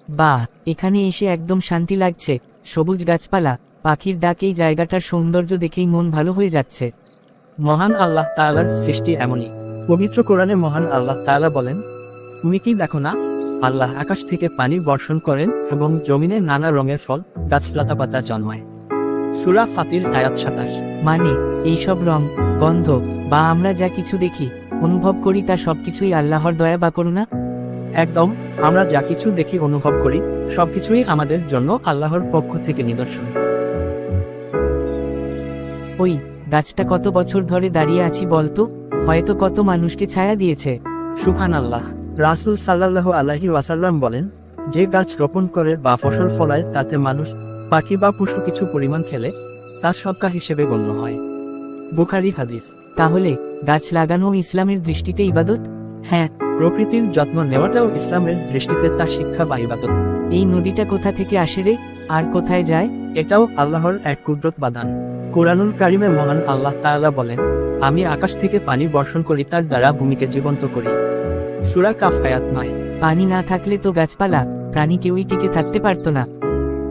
বাহ, এখানে এসে একদম শান্তি লাগছে। সবুজ গাছপালা, পাখির ডাক, এই জায়গাটার সৌন্দর্য দেখেই মন ভালো হয়ে যাচ্ছে। মহান আল্লাহ তাআলার সৃষ্টি এমনই। পবিত্র কোরআনে মহান আল্লাহ তাআলা বলেন, তুমি কি দেখো না, আল্লাহ আকাশ থেকে পানি বর্ষণ করেন এবং জমিনে নানা রঙের ফল, গাছ, লতাপাতা জন্মায়। সূরা ফাতির আয়াত 27। মানে এইসব রং, গন্ধ বা আমরা যা কিছু দেখি, অনুভব করি, তা সবকিছুই আল্লাহর দয়া বা করুণা। একদম, আমরা যা কিছু দেখি, অনুভব করি, সবকিছুই আমাদের জন্য আল্লাহর পক্ষ থেকে নিদর্শন। ওই গাছটা কত বছর ধরে দাঁড়িয়ে আছি বলতো? হয়তো কত মানুষকে ছায়া দিয়েছে। সুবহানাল্লাহ। রাসূল সাল্লাল্লাহু আলাইহি ওয়াসাল্লাম বলেন, যে গাছ রোপণ করে বা ফসল ফলায় তাতে মানুষ, পাখি বা পশু কিছু পরিমাণ খেলে তার সদকা হিসেবে গণ্য হয়। বুখারী হাদিস। তাহলে গাছ লাগানো ইসলামের দৃষ্টিতে ইবাদত? হ্যাঁ, প্রকৃতির যত্ন নেওয়াটাও ইসলামের দৃষ্টিতে তা শিক্ষা বা ইবাদত। এই নদীটা কোথা থেকে আসে রে, আর কোথায় যায়? এটাও আল্লাহর এক কুদরত বা দান। কুরআনুল কারিমে মহান আল্লাহ তাআলা বলেন, আমি আকাশ থেকে পানি বর্ষণ করি, তার দ্বারা ভূমিকে জীবন্ত করি। সূরা কাফ আয়াত 9। পানি না থাকলে তো গাছপালা, প্রাণী কেউই টিকে থাকতে পারতো না।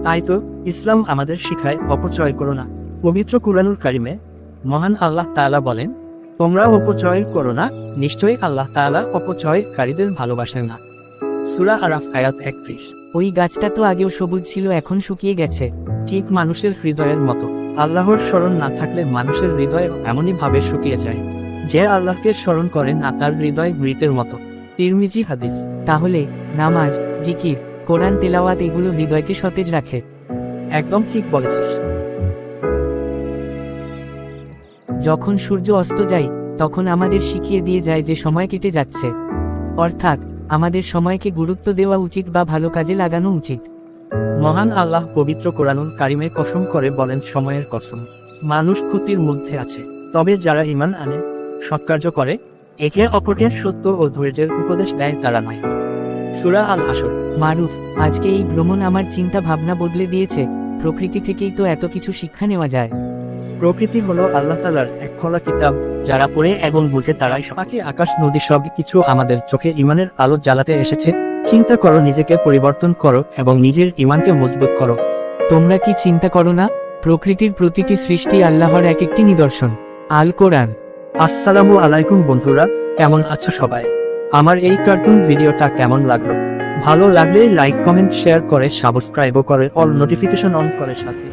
তাই তো ইসলাম আমাদের শিখায়, অপচয় করো না। পবিত্র কুরআনুল কারিমে মহান আল্লাহ তাআলা বলেন, তোমরা অপচয় করো না, নিশ্চয়ই আল্লাহ তাআলা অপচয়কারীদের ভালোবাসেন না। সূরা আরাফ আয়াত 31। ওই গাছটা তো আগেও সবুজ ছিল, এখন শুকিয়ে গেছে। ঠিক মানুষের হৃদয়ের মতো, আল্লাহর স্মরণ না থাকলে মানুষের হৃদয় এমনই ভাবে শুকিয়ে যায়। যে আল্লাহকে স্মরণ করে না, তার হৃদয় মৃতের মতো। তিরমিজি হাদিস। তাহলে নামাজ, জিকির, কোরআন তেলাওয়াত এগুলো হৃদয়কে সতেজ রাখে। একদম ঠিক বলেছিস। যখন সূর্য অস্ত যায়, তখন আমাদের শিখিয়ে দিয়ে যায় যে সময় কেটে যাচ্ছে। অর্থাৎ আমাদের সময়কে গুরুত্ব দেওয়া উচিত বা ভালো কাজে লাগানো উচিত। মহান আল্লাহ পবিত্র কোরআনুল কারিমে কসম করে বলেন, সময়ের কসম, মানুষ ক্ষতির মধ্যে আছে, তবে যারা ঈমান আনে, সৎকার্য করে, একে অপরকে সত্য ও ধৈর্যের উপদেশ দেয়, তারা নয়। সূরা আল হাসর। মারুফ, আজকে এই ভ্রমণ আমার চিন্তা ভাবনা বদলে দিয়েছে। প্রকৃতি থেকেই তো এত কিছু শিক্ষা নেওয়া যায়। প্রকৃতি হলো আল্লাহ তাআলার এক খোলা কিতাব, যারা পড়ে এবং বুঝে তারাই পাখি, আকাশ, নদী সব কিছু আমাদের চোখে ঈমানের আলো জ্বালাতে এসেছে। চিন্তা করো, নিজেকে পরিবর্তন করো এবং নিজের ঈমানকে মজবুত করো। তোমরা কি চিন্তা করো না, প্রকৃতির প্রতিটি সৃষ্টি আল্লাহর এক একটি নিদর্শন। আল কোরআন। আসসালামু আলাইকুম বন্ধুরা, কেমন আছো সবাই? আমার এই কার্টুন ভিডিওটা কেমন লাগলো? ভালো লাগলে লাইক, কমেন্ট, শেয়ার করে সাবস্ক্রাইবও করে অল নোটিফিকেশন অন করে সাথে